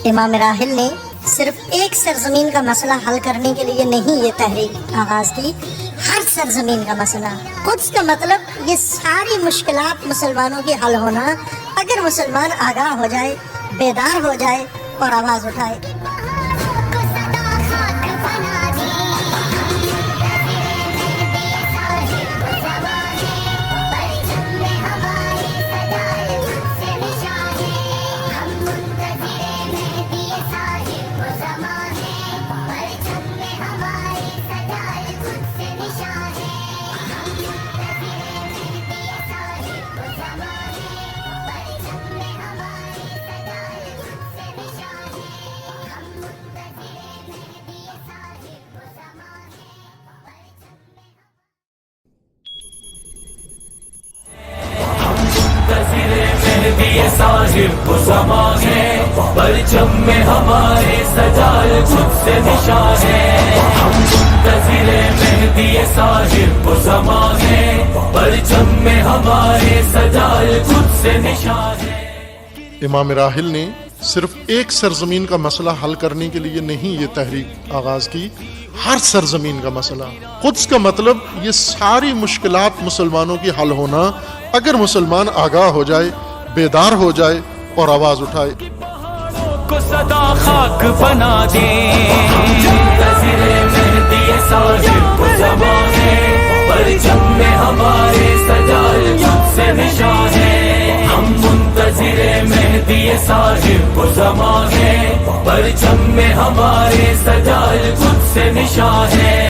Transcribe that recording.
امام راحل نے صرف ایک سرزمین کا مسئلہ حل کرنے کے لیے نہیں یہ تحریک آغاز کی، ہر سرزمین کا مسئلہ، قدس کا مطلب یہ ساری مشکلات مسلمانوں کی حل ہونا اگر مسلمان آگاہ ہو جائے، بیدار ہو جائے اور آواز اٹھائے۔ صاحب زمان ہے، پرچم میں ہمارے سجال خود سے نشان ہے، ہم منتظر مہدی صاحب زمان ہے، پرچم میں ہمارے سجال خود سے نشان ہے۔ امام راحل نے صرف ایک سرزمین کا مسئلہ حل کرنے کے لیے نہیں یہ تحریک آغاز کی، ہر سرزمین کا مسئلہ، قدس کا مطلب یہ ساری مشکلات مسلمانوں کی حل ہونا اگر مسلمان آگاہ ہو جائے، بیدار ہو جائے اور آواز اٹھائے۔ کو صدا خاک بنا دیں، منتظر مہدی صاحب زمان ہے، پرچم میں ہمارے سجال خود سے نشان ہے، ہم منتظر مہدی صاحب زمان ہے، پرچم میں ہمارے سجال خود سے نشان ہے۔